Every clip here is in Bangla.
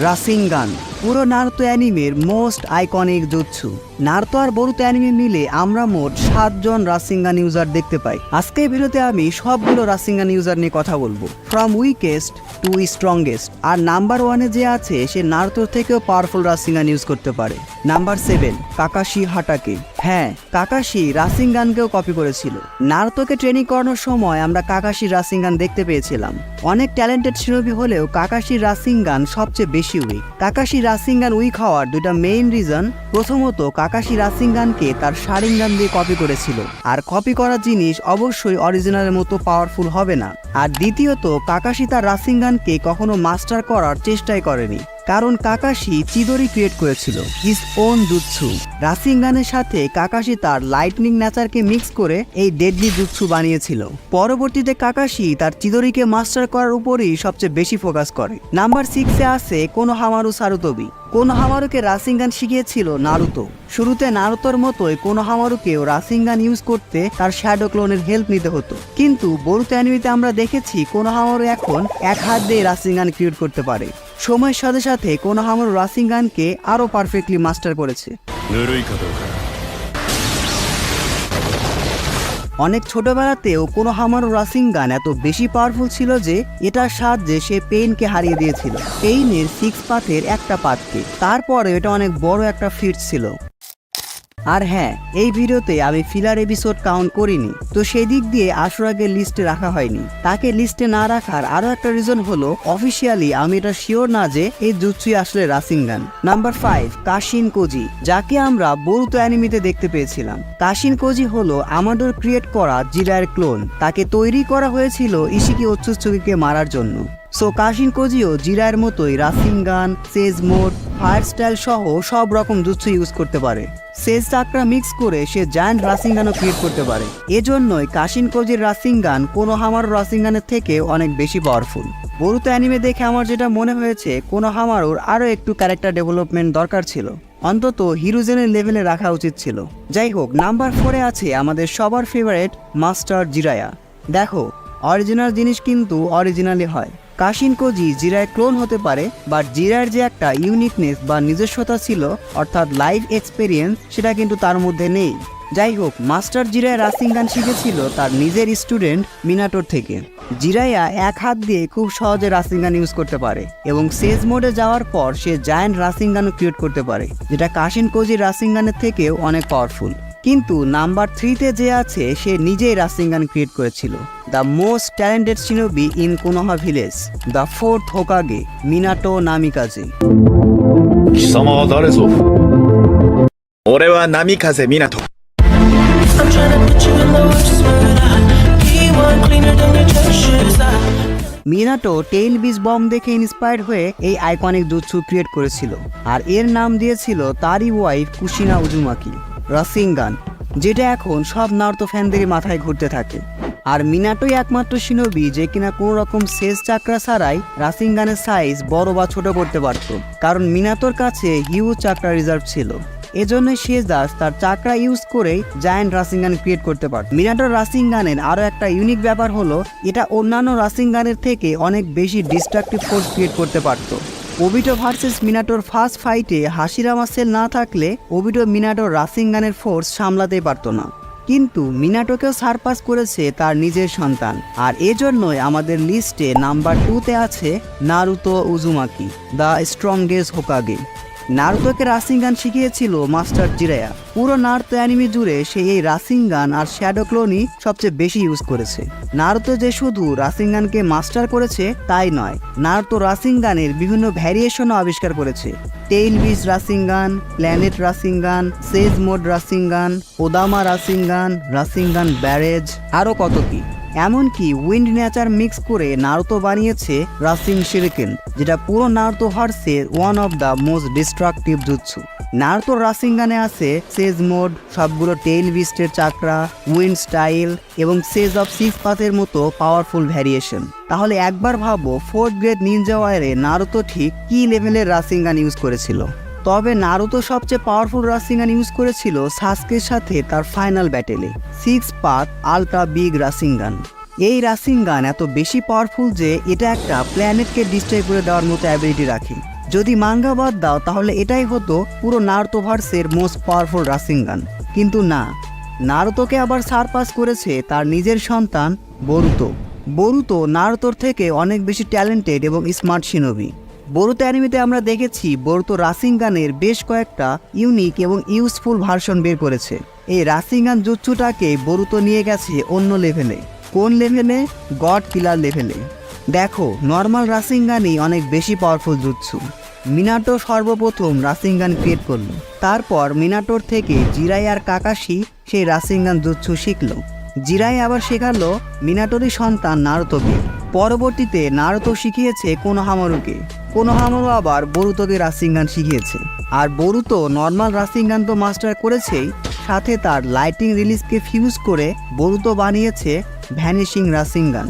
রাসিঙ্গান পুরো নারুতো অ্যানিমের মোস্ট আইকনিক জুৎসু। নারুতো আর বোরুতো অ্যানিমে মিলে আমরা মোট 7 জন রাসিঙ্গান ইউজার দেখতে পাই। আজকের ভিডিওতে আমি সবগুলো রাসিঙ্গান ইউজার নিয়ে কথা বলবো, ফ্রম উইকেস্ট টু স্ট্রংগেস্ট। আর নাম্বার 1-এ যে আছে সে নারুতোর থেকেও পাওয়ারফুল রাসিঙ্গান ইউজ করতে পারে। Number 7 Kakashi Hatake. হ্যাঁ, কাকাশি রাসিঙ্গানকেও কপি করেছিল। নারুতোকে ট্রেনিং করানোর সময় আমরা কাকাশির রাসিঙ্গান দেখতে পেয়েছিলাম। অনেক ট্যালেন্টেড শিরোবি হলেও কাকাশির রাসিঙ্গান সবচেয়ে বেশি উইক। কাকাশি রাসিঙ্গান উইক হওয়ার দুইটা মেইন রিজন, প্রথমত কাকাশি রাসিঙ্গানকে তার শারিঙ্গান দিয়ে কপি করেছিল, আর কপি করা জিনিস অবশ্যই অরিজিনালের মতো পাওয়ারফুল হবে না। আর দ্বিতীয়ত কাকাশি তার রাসিঙ্গানকে কখনো মাস্টার করার চেষ্টাই করেনি, কারণ কাকাশি চিদরি ক্রিয়েট করেছিল হিজ ওন জুৎসু। রাসিঙ্গানের সাথে কাকাশি তার লাইটনিং নেচারকে মিক্স করে এই ডেডলি জুৎসু বানিয়েছিল। পরবর্তীতে কাকাশি তার চিদরিকে মাস্টার করার উপরই সবচেয়ে বেশি ফোকাস করে। নাম্বার 6-এ আছে কোনোহামারু সারুতোবি। কোনোহামারুকে রাসিঙ্গান শিখিয়েছিল নারুতো। শুরুতে নারুতোর মতোই কোনোহামারুকেও রাসিঙ্গান ইউজ করতে তার শ্যাডো ক্লোনের হেল্প নিতে হতো, কিন্তু বোরুতো অ্যানিমেতে আমরা দেখেছি কোনোহামারু এখন এক হাত দিয়ে রাসিঙ্গান ক্রিয়েট করতে পারে। সময়ের সাথে সাথে কোনোহামারু রাসিঙ্গানকে আরো পারফেক্টলি মাস্টার করেছে। অনেক ছোটবেলাতেও কোনোহামারু রাসিঙ্গান এত বেশি পাওয়ারফুল ছিল যে এটার সাহায্যে সে পেইনকে হারিয়ে দিয়েছিল, পেইনের 6 পাথের একটা পাতকে। তারপরে এটা অনেক বড় একটা ফিট ছিল। আর হ্যাঁ, এই ভিডিওতে আমি ফিলার এপিসোড কাউন্ট করিনি, তো সেই দিক দিয়ে আশুরাকে লিস্টে রাখা হয়নি। তাকে লিস্টে না রাখার আরো একটা রিজন হলো, অফিসিয়ালি আমি এটা শিওর না যে এই জুৎসুই আসলে রাসিঙ্গান। নাম্বার 5 কাশিন কোজি, যাকে আমরা বোরুতো অ্যানিমেতে দেখতে পেয়েছিলাম। কাশিন কোজি হলো আমাডোর ক্রিয়েট করা জিরায়ের ক্লোন। তাকে তৈরি করা হয়েছিল ইশিকি ওৎসুৎসুকিকে মারার জন্য। সো কাশিন কোজিও জিরায়ের মতোই রাসিঙ্গান, সেজ মোড, ফায়ার স্টাইল সহ সব রকম জুৎসু ইউজ করতে পারে। সেজ চাকরা মিক্স করে সে জায়ান্ট রাসিঙ্গানও ক্রিয়েট করতে পারে। এজন্যই কাশিন কোজির রাসিঙ্গান কোনোহামারু রাসিঙ্গানের থেকে অনেক বেশি পাওয়ারফুল। বোরুতো অ্যানিমে দেখে আমার যেটা মনে হয়েছে, কোনোহামারুর আরও একটু ক্যারেক্টার ডেভেলপমেন্ট দরকার ছিল, অন্তত হিরোজেনের লেভেলে রাখা উচিত ছিল। যাই হোক, নাম্বার 4-এ আছে আমাদের সবার ফেভারিট মাস্টার জিরায়া। দেখো, অরিজিনাল জিনিস কিন্তু অরিজিনালি হয়। কাশিন কোজি জিরায় ক্লোন হতে পারে, বাট জিরায়ের যে একটা ইউনিকনেস বা নিজস্বতা ছিল, অর্থাৎ লাইফ এক্সপেরিয়েন্স, সেটা কিন্তু তার মধ্যে নেই। যাই হোক, মাস্টার জিরায় রাসিঙ্গান শিখেছিল তার নিজের স্টুডেন্ট মিনাটোর থেকে। জিরায়া এক হাত দিয়ে খুব সহজে রাসিঙ্গান ইউজ করতে পারে, এবং সেজ মোডে যাওয়ার পর সে জায়ান্ট রাসিঙ্গানও ক্রিয়েট করতে পারে, যেটা কাশিন কোজির রাসিঙ্গানের থেকেও অনেক পাওয়ারফুল। কিন্তু নাম্বার 3-তে যে আছে সে নিজেই রাসিঙ্গান ক্রিয়েট করেছিল। The most talented shinobi in Konoha village, the 4th Hokage, Minato Namikaze. 貴様は誰ぞ。俺は波風湊。 I'm trying to put you in the worst mood. P1 cleaner than your chest shoes. Minato tail beach bomb দেখে ইন্সপায়ার্ড হয়ে এই আইকনিক জুৎসু ক্রিয়েট করেছিল, আর এর নাম দিয়েছিল তারই ওয়াইফ কুশিনা উজুমাকি রাসিঙ্গান, যেটা এখন সব নারুতো ফ্যানদেরই মাথায় ঘুরতে থাকে। আর মিনাটোই একমাত্র শিনোবি যে কিনা কোনো রকম সেজ চাকরা ছাড়াই রাসিঙ্গানের সাইজ বড় বা ছোট করতে পারত, কারণ মিনাটোর কাছে হিউজ চাকরা রিজার্ভ ছিল। এজন্য সে জাস্ট তার চাকরা ইউজ করেই জায়ান্ট রাসিঙ্গান ক্রিয়েট করতে পারত। মিনাটোর রাসিঙ্গানের আরও একটা ইউনিক ব্যাপার হলো, এটা অন্যান্য রাসিঙ্গানের থেকে অনেক বেশি ডিস্ট্রাকটিভ ফোর্স ক্রিয়েট করতে পারত। ওবিটো ভার্সেস মিনাটোর ফার্স্ট ফাইটে হাশিরামা সেল না থাকলে ওবিটো মিনাটোর রাসিঙ্গানের ফোর্স সামলাতেই পারত না, কিন্তু মিনাটোকেও সারপাস করেছে তার নিজের সন্তান। আর এজন্যই আমাদের লিস্টে নাম্বার 2-তে আছে Naruto Uzumaki, the strongest Hokage. নারুতোকে রাসিঙ্গান শিখিয়েছিল মাস্টার জিরায়া। পুরো নারুতো অ্যানিমে জুড়ে সে এই রাসিঙ্গান আর শ্যাডো ক্লোনই সবচেয়ে বেশি ইউজ করেছে। নারুতো যে শুধু রাসিঙ্গানকে মাস্টার করেছে তাই নয়, নারুতো রাসিঙ্গানের বিভিন্ন ভ্যারিয়েশনও আবিষ্কার করেছে। Tail beast Rasengan, planet Rasengan, sage mode Rasengan, Odama Rasengan, Rasengan barrage, আরও কত কি। এমনকি উইন্ড নেচার মিক্স করে নারুতো বানিয়েছে রাসিং শিরিকেন, যেটা পুরো নারুতো ভার্সের one of the most destructive jutsu. নারুতোর রাসিঙ্গানে আছে সেজ মোড, সবগুলো টেইল বিস্টের চাকরা, উইন্ড স্টাইল এবং সেজ অফ 6 পাথের মতো পাওয়ারফুল ভ্যারিয়েশন। তাহলে একবার ভাবো, 4th গ্রেড নিনজা ওয়ারে নারুতো ঠিক কি লেভেলের রাসিঙ্গান ইউজ করেছিল। তবে নারুতো সবচেয়ে পাওয়ারফুল রাসিঙ্গান ইউজ করেছিল সাসকের সাথে তার ফাইনাল ব্যাটেলে, 6 পাথ আলট্রা বিগ রাসিঙ্গান। এই রাসিঙ্গান এত বেশি পাওয়ারফুল যে এটা একটা প্ল্যানেটকে ডিস্ট্রয় করে দেওয়ার মতো অ্যাবিলিটি রাখে, যদি মাঙ্গা বাদ দাও তাহলে এটাই হতো পুরো নারুতোভার্সের মোস্ট পাওয়ারফুল রাসিঙ্গান। কিন্তু না, নারুতোকে আবার সারপাস করেছে তার নিজের সন্তান বরুতো। বরুতো নারুতোর থেকে অনেক বেশি ট্যালেন্টেড এবং স্মার্ট শিনোবি। বরুতো অ্যানিমেতে আমরা দেখেছি বরুতো রাসিঙ্গানের বেশ কয়েকটা ইউনিক এবং ইউজফুল ভার্সন বের করেছে। এই রাসিঙ্গান জুৎসুটাকে বরুতো নিয়ে গেছে অন্য লেভেলে। কোন লেভেলে? গড কিলার লেভেলে। দেখো, নর্মাল রাসিঙ্গানই অনেক বেশি পাওয়ারফুল জুৎসু। মিনাটো সর্বপ্রথম রাসিঙ্গান ক্রিয়েট করলো, তারপর মিনাটোর থেকে জিরাই আর কাকাশি সেই রাসিঙ্গান জুৎসু শিখলো। জিরাই আবার শেখালো মিনাটোরই সন্তান নারুতোকে। পরবর্তীতে নারুতো শিখিয়েছে কোনোহামারুকে, কোনোহামারু আবার বরুতোকে রাসিঙ্গান শিখিয়েছে। আর বরুতো নর্মাল রাসিঙ্গান তো মাস্টার করেছেই, সাথে তার লাইটিং রিলিজকে ফিউজ করে বরুতো বানিয়েছে ভ্যানিশিং রাসিঙ্গান,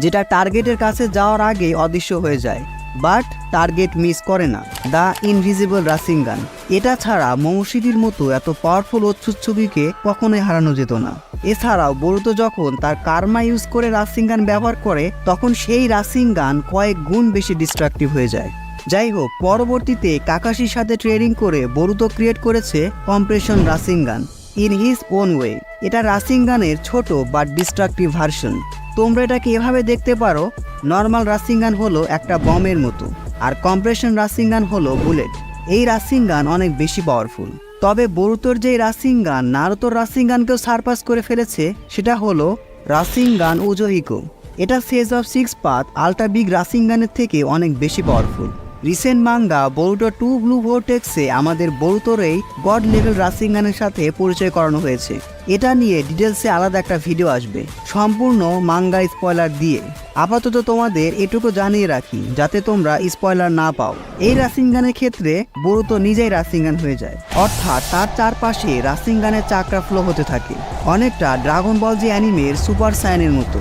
যেটা টার্গেটের কাছে যাওয়ার আগেই অদৃশ্য হয়ে যায়, বাট টার্গেট মিস করে না, দ্য ইনভিজিবল রাসিঙ্গান। এটা ছাড়া মৌসিদির মতো এত পাওয়ারফুল ওৎসুৎসুগিকে কখনোই হারানো যেত না। এছাড়াও বরুতো যখন তার কার্মা ইউজ করে রাসিঙ্গান ব্যবহার করে তখন সেই রাসিঙ্গান কয়েক গুণ বেশি ডিস্ট্রাকটিভ হয়ে যায়। যাই হোক, পরবর্তীতে কাকাশির সাথে ট্রেডিং করে বরুতো ক্রিয়েট করেছে compression Rasengan in his own way. এটা রাসিঙ্গানের ছোট বাট ডিস্ট্রাকটিভ ভার্সন। তোমরা এটাকে এভাবে দেখতে পারো, নর্মাল রাসিঙ্গান হলো একটা বমের মতো আর কম্প্রেশন রাসিঙ্গান হলো বুলেট। এই রাসিঙ্গান অনেক বেশি পাওয়ারফুল। তবে বরুতোর যে রাসিঙ্গান নারুতোর রাসিঙ্গানকেও সারপাস করে ফেলেছে সেটা হলো রাসিঙ্গান উজোহিকো। এটা sage of six path ultra big রাসিঙ্গানের থেকে অনেক বেশি powerful. Recent manga Boruto 2 blue ভোর্টেক্সে আমাদের বরুতোর এই গড লেভেল রাসিঙ্গানের সাথে পরিচয় করানো হয়েছে। এটা নিয়ে ডিটেলসে আলাদা একটা ভিডিও আসবে সম্পূর্ণ মাঙ্গা স্পয়লার দিয়ে। আপাতত তোমাদের এটুকু জানিয়ে রাখি যাতে তোমরা স্পয়লার না পাও। এই রাসিঙ্গানের ক্ষেত্রে বরুতো নিজেই রাসিঙ্গান হয়ে যায়, অর্থাৎ তার চারপাশে রাসিঙ্গানের চাকরা ফ্লো হতে থাকে, অনেকটা ড্রাগন বল জি অ্যানিমের সুপার সায়ানের মতো।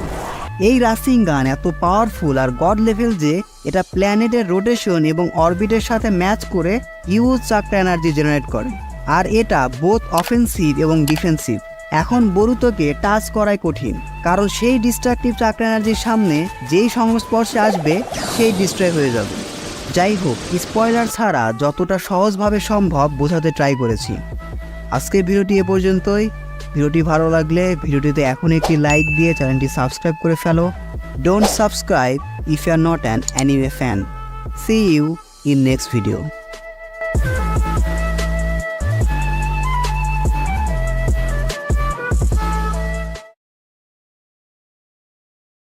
এই রাসিঙ্গান এত পাওয়ারফুল আর গড লেভেল যে এটা প্ল্যানেটের রোটেশন এবং অরবিটের সাথে ম্যাচ করে হিউজ চাকরা এনার্জি জেনারেট করে। আর এটা বোথ অফেন্সিভ এবং ডিফেন্সিভ। এখন বরুতোকে টাচ করাই কঠিন, কারণ সেই ডিস্ট্রাকটিভ চাকরা এনার্জির সামনে যেই সংস্পর্শে আসবে সেই ডিস্ট্রয় হয়ে যাবে। যাই হোক, স্পয়লার ছাড়া যতটা সহজভাবে সম্ভব বোঝাতে ট্রাই করেছি। আজকের ভিডিওটি এ পর্যন্তই। ভিডিওটি ভালো লাগলে ভিডিওটিতে এখন একটি লাইক দিয়ে চ্যানেলটি সাবস্ক্রাইব করে ফেলো। Don't subscribe if you are not an anime fan. See you in next video.